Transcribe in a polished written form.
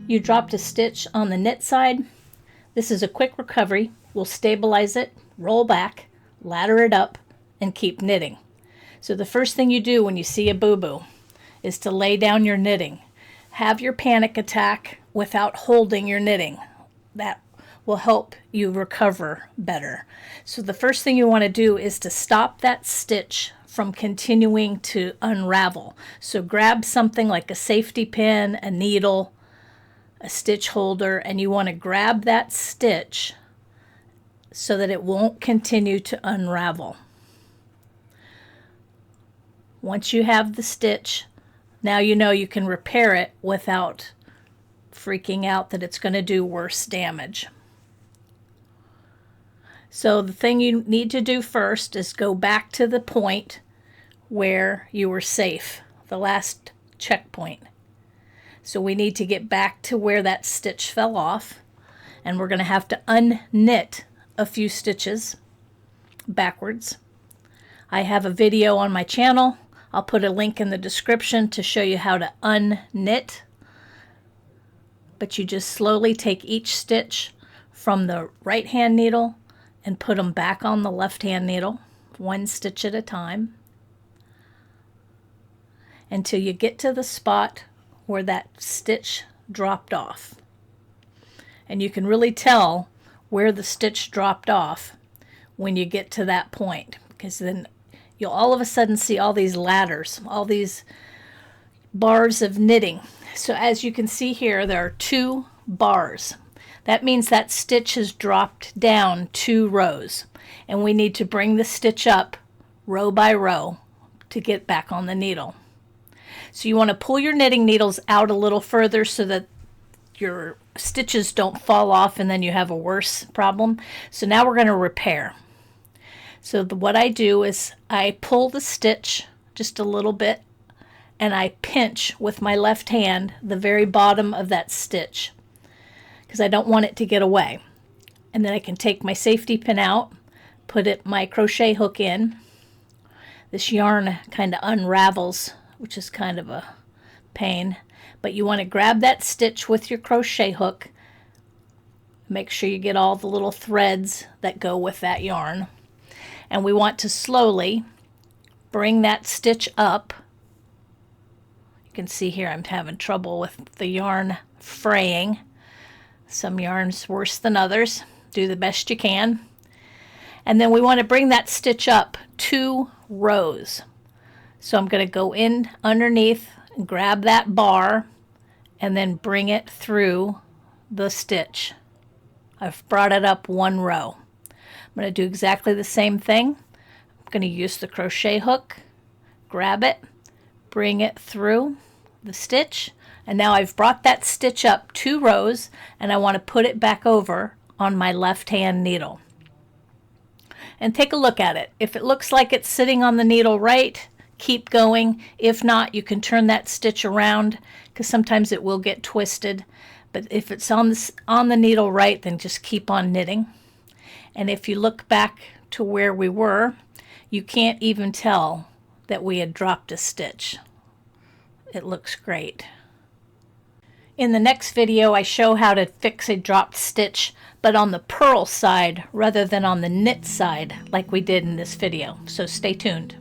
you dropped a stitch on the knit side, this is a quick recovery. We'll stabilize it, roll back, ladder it up, and keep knitting. So the first thing you do when you see a boo-boo is to lay down your knitting. Have your panic attack without holding your knitting. That will help you recover better. So the first thing you want to do is to stop that stitch from continuing to unravel. So grab something like a safety pin, a needle, a stitch holder, and you want to grab that stitch so that it won't continue to unravel. Once you have the stitch, now you know you can repair it without freaking out that it's going to do worse damage. So the thing you need to do first is go back to the point where you were safe, the last checkpoint. So we need to get back to where that stitch fell off, and we're going to have to unknit a few stitches backwards. I have a video on my channel. I'll put a link in the description to show you how to unknit. But you just slowly take each stitch from the right hand needle and put them back on the left hand needle, one stitch at a time, until you get to the spot where that stitch dropped off. And you can really tell where the stitch dropped off when you get to that point, because then you'll all of a sudden see all these ladders, all these bars of knitting. So as you can see here, there are 2 bars. That means that stitch has dropped down 2 rows, and we need to bring the stitch up row by row to get back on the needle. So you want to pull your knitting needles out a little further so that your stitches don't fall off and then you have a worse problem. So now we're going to repair. So what I do is I pull the stitch just a little bit and I pinch with my left hand the very bottom of that stitch because I don't want it to get away. And then I can take my safety pin out, put my crochet hook in. This yarn kind of unravels, which is kind of a pain. But you want to grab that stitch with your crochet hook. Make sure you get all the little threads that go with that yarn. And we want to slowly bring that stitch up. You can see here I'm having trouble with the yarn fraying. Some yarn's worse than others. Do the best you can. And then we want to bring that stitch up 2 rows. So I'm going to go in underneath and grab that bar and then bring it through the stitch. I've brought it up 1 row. I'm going to do exactly the same thing. I'm going to use the crochet hook, grab it, bring it through the stitch, and now I've brought that stitch up 2 rows and I want to put it back over on my left hand needle. And take a look at it. If it looks like it's sitting on the needle right, keep going. If not, you can turn that stitch around because sometimes it will get twisted. But if it's on the needle right, then just keep on knitting. And if you look back to where we were, you can't even tell that we had dropped a stitch. It looks great. In the next video, I show how to fix a dropped stitch, but on the purl side rather than on the knit side like we did in this video. So stay tuned.